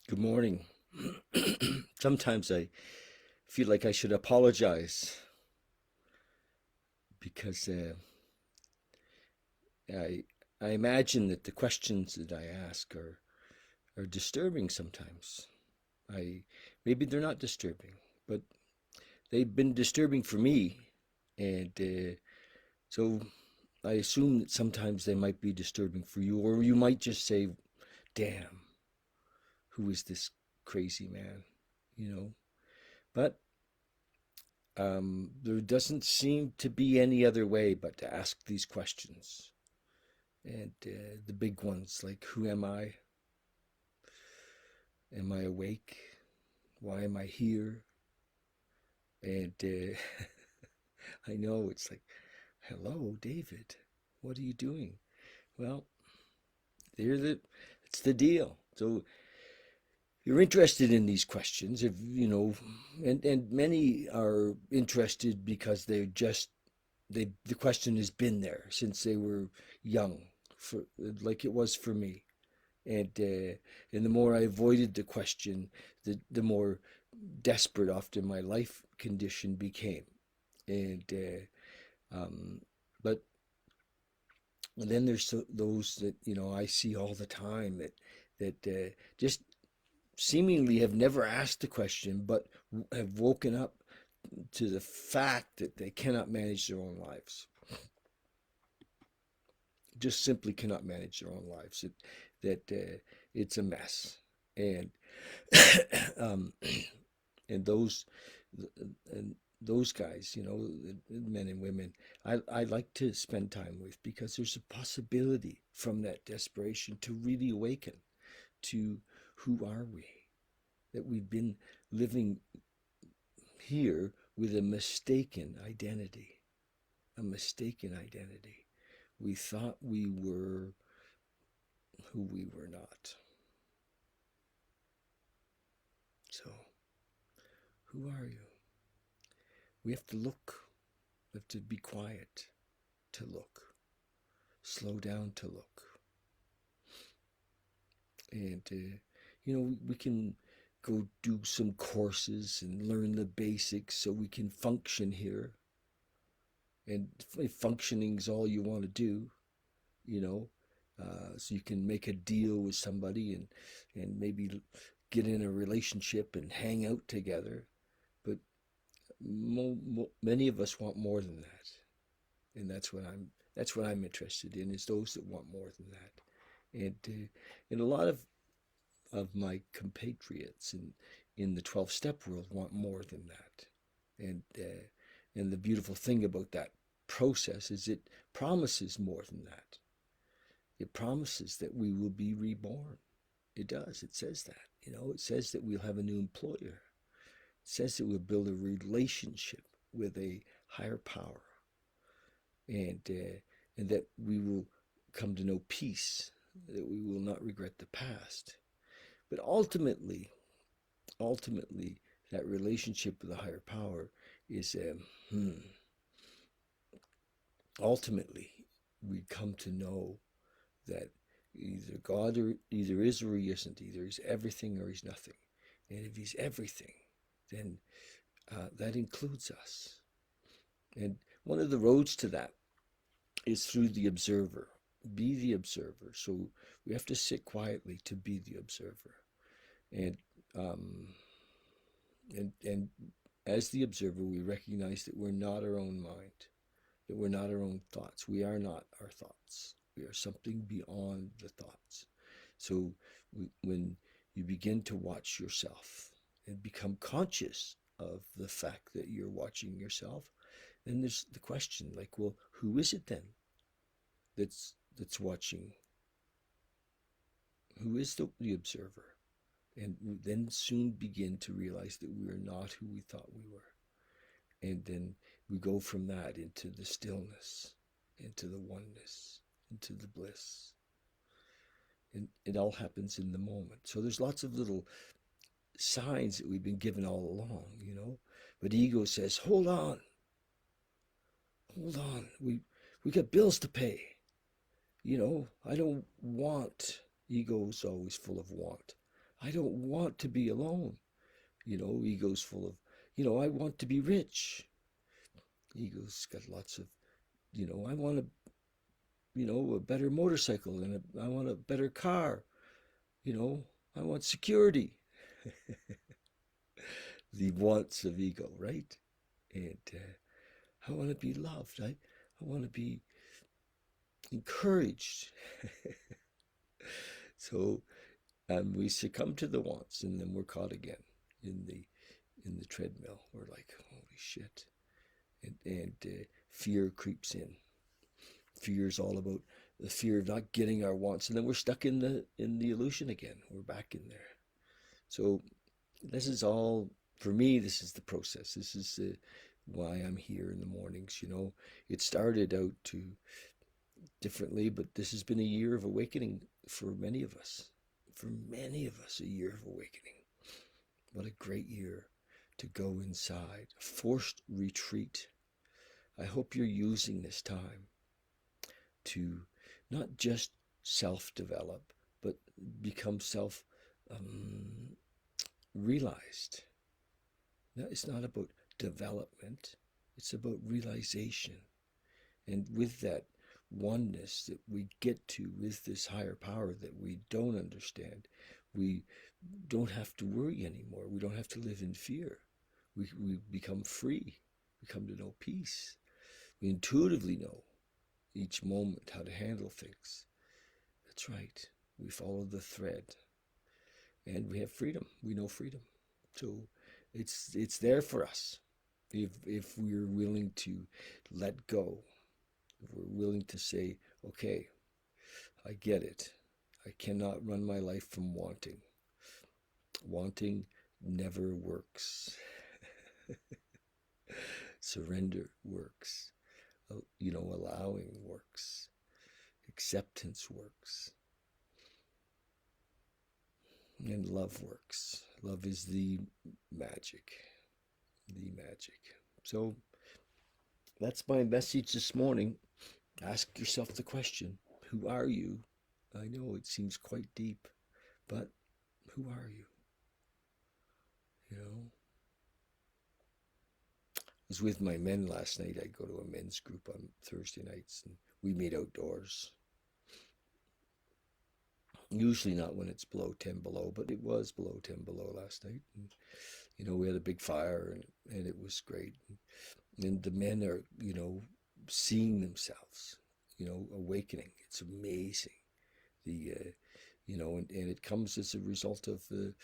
Good morning. Sometimes I feel like I should apologize because I I imagine that the questions that I ask are disturbing sometimes. I Maybe they're not disturbing, but they've been disturbing for me, and so I assume that sometimes they might be disturbing for you, or you might just say, "Damn, who is this crazy man?" You know. But there doesn't seem to be any other way but to ask these questions. And the big ones like, who am I? Am I awake? Why am I here? And I know it's like, hello, David. What are you doing? Well, they're the, it's the deal. So you're interested in these questions, if you know, and many are interested because the question has been there since they were young, for like it was for me. And the more I avoided the question, the more desperate often my life condition became. And but then there's those that I see all the time that just seemingly have never asked the question, but have woken up to the fact that they cannot manage their own lives. Just simply cannot manage their own lives. It's a mess, and um, and and those guys, men and women, I like to spend time with because there's a possibility from that desperation to really awaken to who are we? That we've been living here with a mistaken identity, a mistaken identity. We thought we were who we were not. So, who are you? We have to look. We have to be quiet to look. Slow down to look. And, we can go do some courses and learn the basics so we can function here. And if functioning is all you want to do, you know, so you can make a deal with somebody and maybe get in a relationship and hang out together. But many of us want more than that, and that's what I'm interested in, is those that want more than that. And a lot of my compatriots in the 12-step world want more than that. And the beautiful thing about that process is it promises more than that. It promises that we will be reborn. It does. It says that. It says that we'll have a new employer. It says that we'll build a relationship with a higher power, and that we will come to know peace, that we will not regret the past. But ultimately, that relationship with a higher power is ultimately we come to know that either is or he isn't. Either he's everything or he's nothing. And if he's everything, then that includes us. And one of the roads to that is through the observer. Be the observer. So we have to sit quietly to be the observer. And um, and as the observer, we recognize that we're not our own mind, that we're not our own thoughts. We are not our thoughts. We are something beyond the thoughts. So when you begin to watch yourself and become conscious of the fact that you're watching yourself, then there's the question like, well, who is it then that's watching? Who is the observer? And we then soon begin to realize that we are not who we thought we were. And then we go from that into the stillness, into the oneness, into the bliss. And it all happens in the moment. So there's lots of little signs that we've been given all along. But ego says, hold on, hold on. We got bills to pay. I don't want. Ego's always full of want. I don't want to be alone. Ego's full of, I want to be rich. Ego's got lots of, I want a better motorcycle and I want a better car. You know, I want security. The wants of ego, right? And I want to be loved. I want to be encouraged. So we succumb to the wants, and then we're caught again in the treadmill. We're like, holy shit, and fear creeps in. Fear is all about the fear of not getting our wants, and then we're stuck in the illusion again. We're back in there. So this is all for me. This is the process. This is why I'm here in the mornings. It started out to differently, but this has been a year of awakening for many of us. For many of us, a year of awakening. What a great year to go inside, a forced retreat. I hope you're using this time to not just self-develop, but become self-realized. Now, it's not about development, it's about realization. And with that oneness that we get to with this higher power that we don't understand, we don't have to worry anymore. We don't have to live in fear. We become free. We come to know peace. We intuitively know each moment how to handle things. That's right. We follow the thread. And we have freedom. We know freedom. So it's there for us if we're willing to let go. If we're willing to say, okay, I get it. I cannot run my life from wanting. Wanting never works. Surrender works. Allowing works. Acceptance works. And love works. Love is the magic. The magic. So that's my message this morning. Ask yourself the question, who are you? I know it seems quite deep, but who are you? I was with my men last night. I go to a men's group on Thursday nights, and we meet outdoors. Usually not when it's below 10 below, but it was below 10 below last night. And, we had a big fire, and it was great. And the men are, seeing themselves, awakening. It's amazing. And it comes as a result of the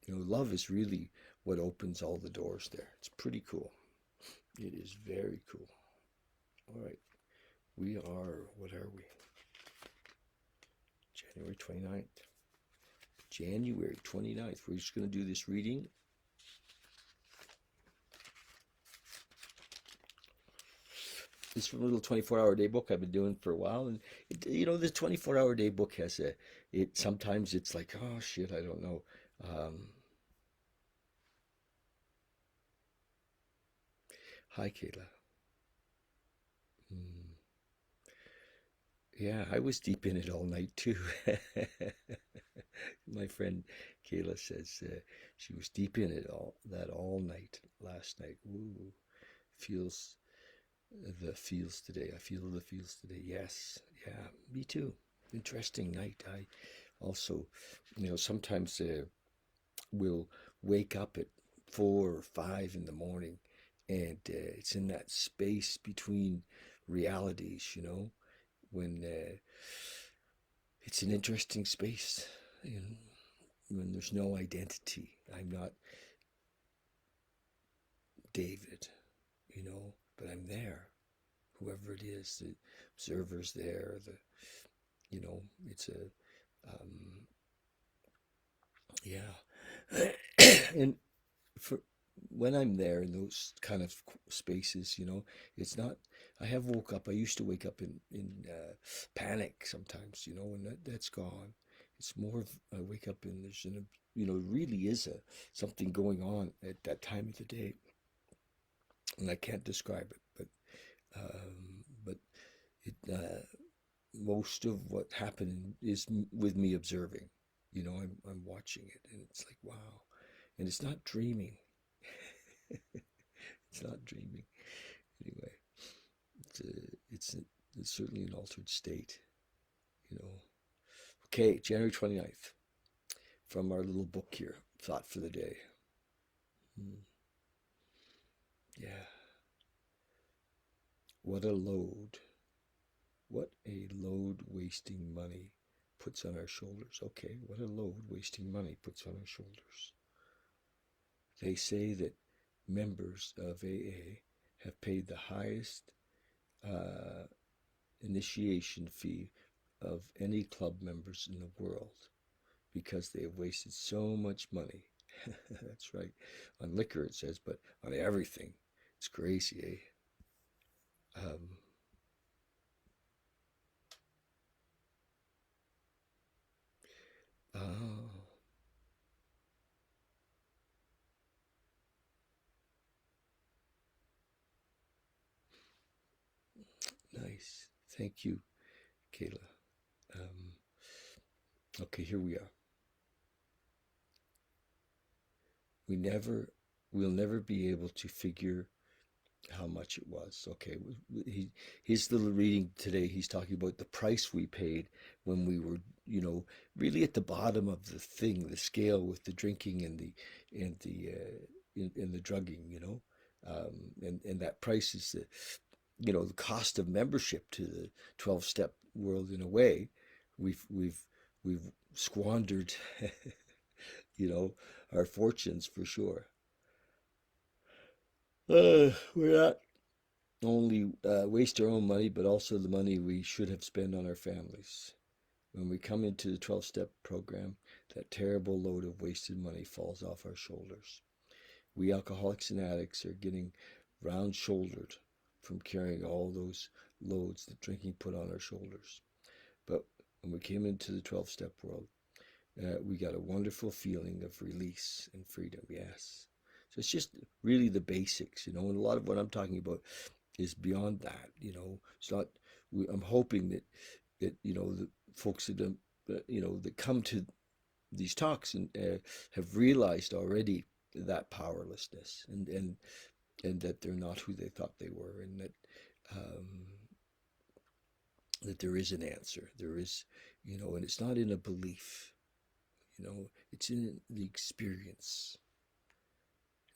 love is really what opens all the doors there. It's pretty cool. It is very cool. All right. What are we? January 29th. January 29th. We're just going to do this reading. This is from a little 24-hour day book I've been doing for a while. And, the 24-hour day book has sometimes it's like, oh, shit, I don't know. Hi, Kayla. Yeah, I was deep in it all night too. My friend Kayla says she was deep in it all night last night. Ooh, feels the feels today. I feel the feels today. Yes, yeah, me too. Interesting night. I also, sometimes will wake up at 4 or 5 in the morning, and it's in that space between realities, when it's an interesting space, when there's no identity. I'm not David, but I'm there. Whoever it is, the observer's there. It's yeah. And for when I'm there in those kind of spaces, it's not. I have woke up. I used to wake up in panic sometimes, and that's gone. It's more of I wake up and there's really is something going on at that time of the day, and I can't describe it, but it most of what happened is with me observing. I'm watching it, and it's like wow, and it's not dreaming. It's not dreaming. Anyway, it's a, it's a, it's certainly an altered state. You know. Okay, January 29th, from our little book here, thought for the day. Hmm. Yeah, what a load. What a load wasting money puts on our shoulders. Okay, what a load wasting money puts on our shoulders. They say that members of AA have paid the highest uh, initiation fee of any club members in the world because they have wasted so much money. That's right. On liquor, it says, but on everything. It's crazy, eh? Oh, nice. Thank you, Kayla. Um, okay, here we are. We never, we'll never be able to figure how much it was. Okay, his little reading today, he's talking about the price we paid when we were, really at the bottom of the thing, the scale with the drinking and the drugging, and that price is the cost of membership to the 12-step world in a way. We've squandered, you know, our fortunes for sure. We're not only waste our own money, but also the money we should have spent on our families. When we come into the 12-step program, that terrible load of wasted money falls off our shoulders. We alcoholics and addicts are getting round shouldered from carrying all those loads that drinking put on our shoulders. But when we came into the 12-step world, we got a wonderful feeling of release and freedom, yes. So it's just really the basics, and a lot of what I'm talking about is beyond that. It's not, I'm hoping that the folks that come to these talks and have realized already that powerlessness and that they're not who they thought they were, and um, that there is an answer. There is, and it's not in a belief. It's in the experience,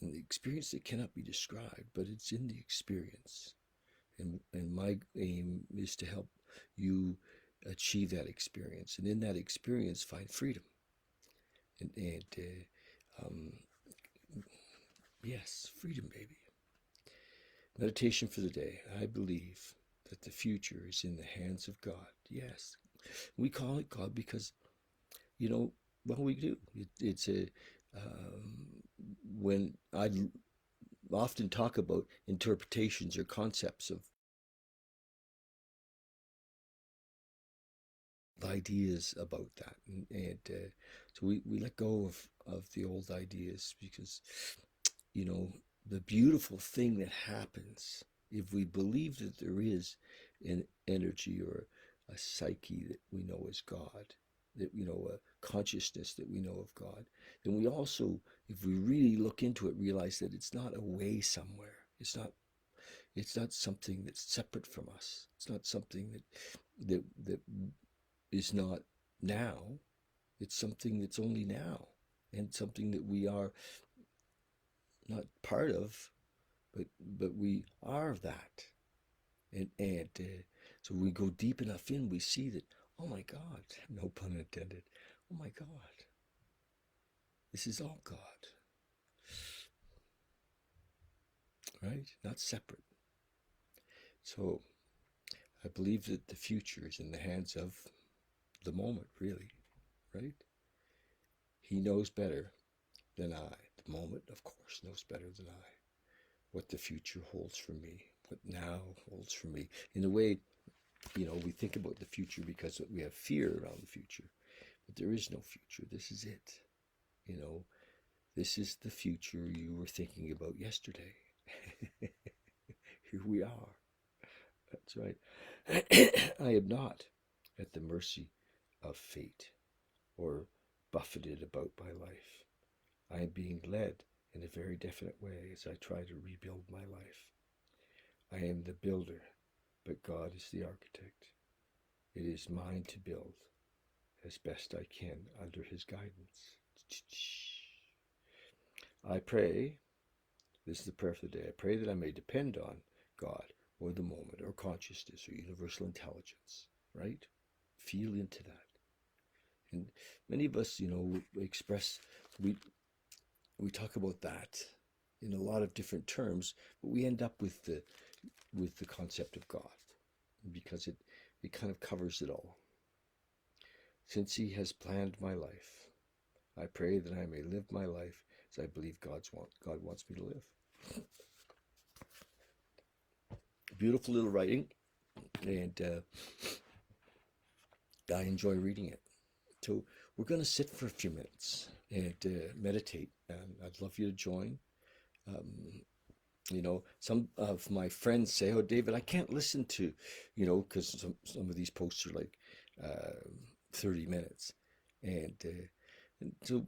and the experience that cannot be described, but it's in the experience. And my aim is to help you achieve that experience, and in that experience find freedom. And yes, freedom, baby. Meditation for the day. I believe that the future is in the hands of God. Yes, we call it God because you know well we do. It's a when I often talk about interpretations or concepts of ideas about that, and so we let go of the old ideas because you know the beautiful thing that happens if we believe that there is an energy or a psyche that we know as God, that a consciousness that we know of God, then we also, if we really look into it, realize that it's not away somewhere. It's not something that's separate from us. It's not something that is not now. It's something that's only now, and something that we are not part of, but we are that. And so we go deep enough in, we see that, oh my God, no pun intended. Oh my God, this is all God, right? Not separate. So I believe that the future is in the hands of the moment, really, right? He knows better than I. The moment, of course, knows better than I what the future holds for me, what now holds for me. In a way, we think about the future because we have fear around the future, but there is no future. This is it. You know, this is the future you were thinking about yesterday. Here we are. That's right. I am not. at the mercy of fate or buffeted about by life. I am being led in a very definite way as I try to rebuild my life. I am the builder, but God is the architect. It is mine to build as best I can under his guidance. I pray, this is the prayer for the day, I pray that I may depend on God or the moment or consciousness or universal intelligence, right? Feel into that. And many of us, express, we talk about that in a lot of different terms, but we end up with the concept of God because it kind of covers it all. Since he has planned my life, I pray that I may live my life as I believe God wants me to live. Beautiful little writing, and I enjoy reading it. So we're going to sit for a few minutes and meditate. And I'd love you to join. Some of my friends say, "Oh, David, I can't listen to, because some of these posts are like 30 minutes," and so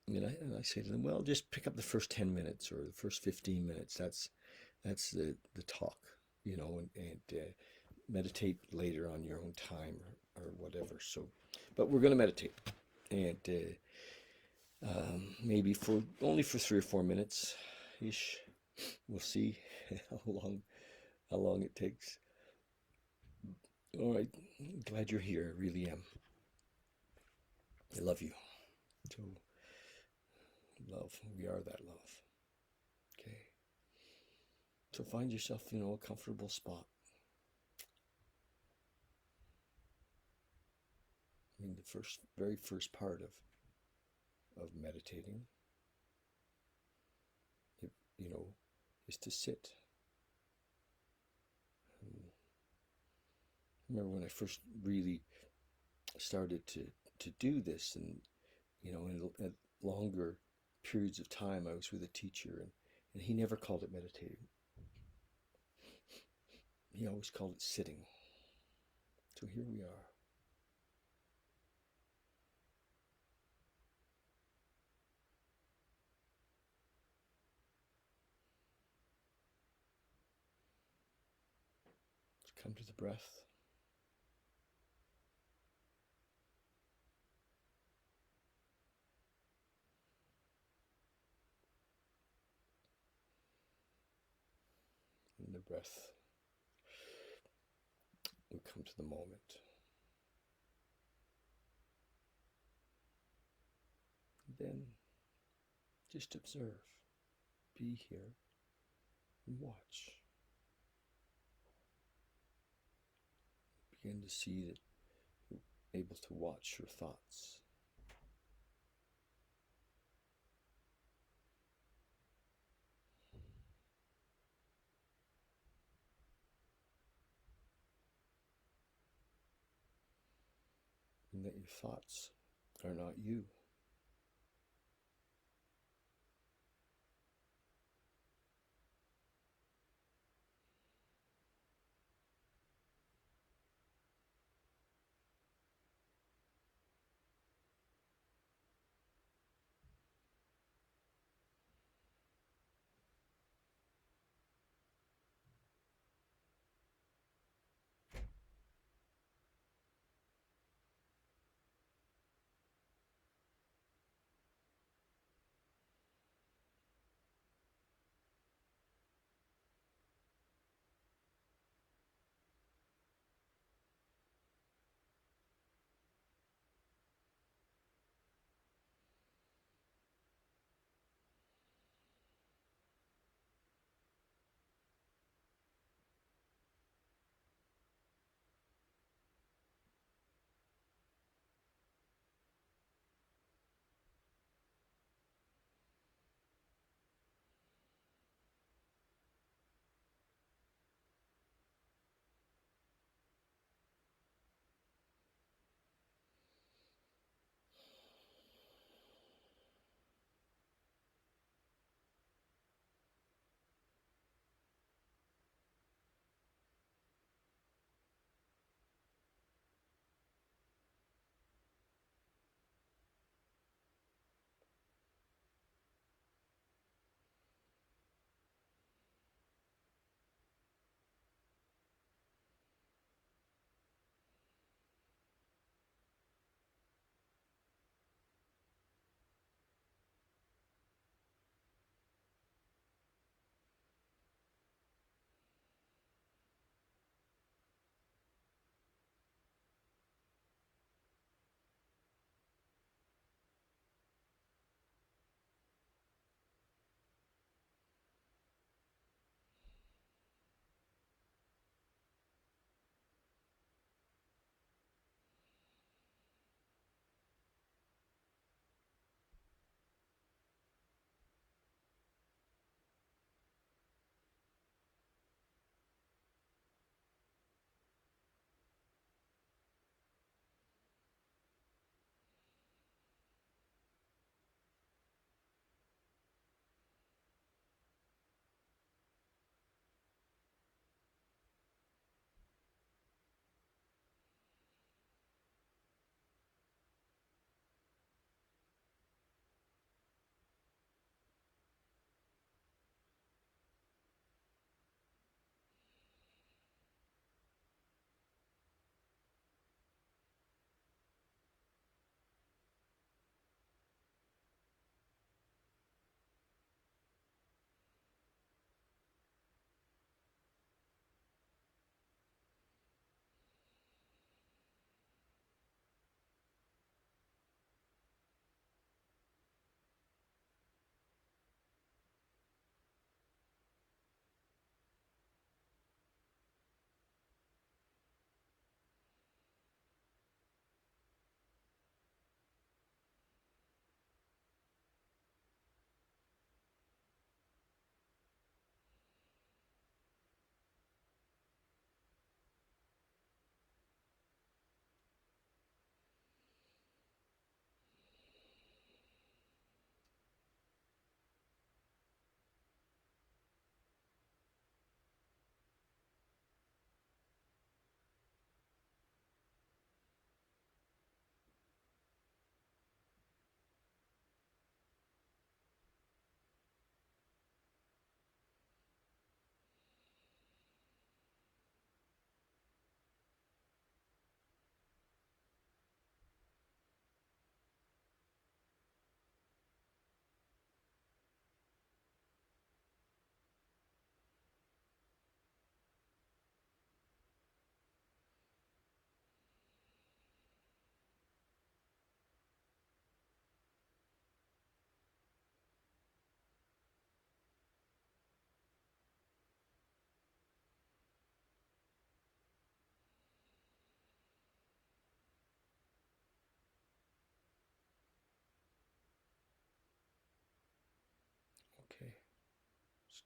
and I say to them, "Well, just pick up the first 10 minutes or the first 15 minutes. That's the talk, and meditate later on your own time or whatever." So, but we're going to meditate, and maybe only for 3 or 4 minutes ish. We'll see how long it takes. All right, glad you're here. I really am. I love you. So love, we are that love. Okay. So find yourself, a comfortable spot. I mean, the very first part of meditating, you know, is to sit. I remember when I first really started to do this, and in longer periods of time, I was with a teacher, and he never called it meditating. He always called it sitting. So here we are. Let's come to the breath. And the breath will come to the moment. And then just observe. Be here and watch. Begin to see that you're able to watch your thoughts. And that your thoughts are not you.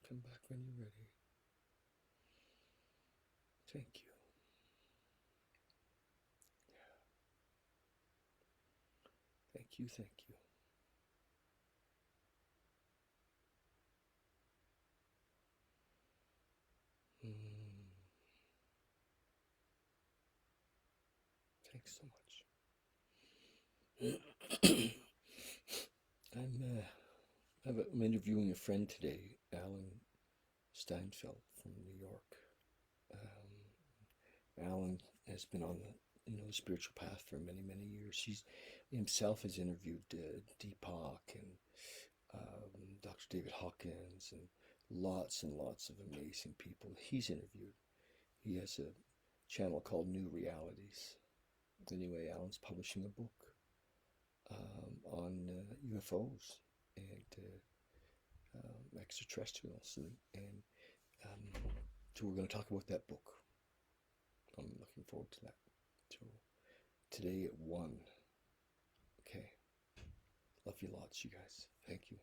Come back when you're ready. Thank you. Thank you, thank you. Mm, thanks so much. I'm interviewing a friend today, Alan Steinfeld from New York. Alan has been on the spiritual path for many, many years. He's himself has interviewed Deepak and Dr. David Hawkins and lots of amazing people he's interviewed. He has a channel called New Realities. Anyway, Alan's publishing a book on UFOs and extraterrestrials, and so we're going to talk about that book. I'm looking forward to that. So today at 1. Okay. Love you lots, you guys. Thank you.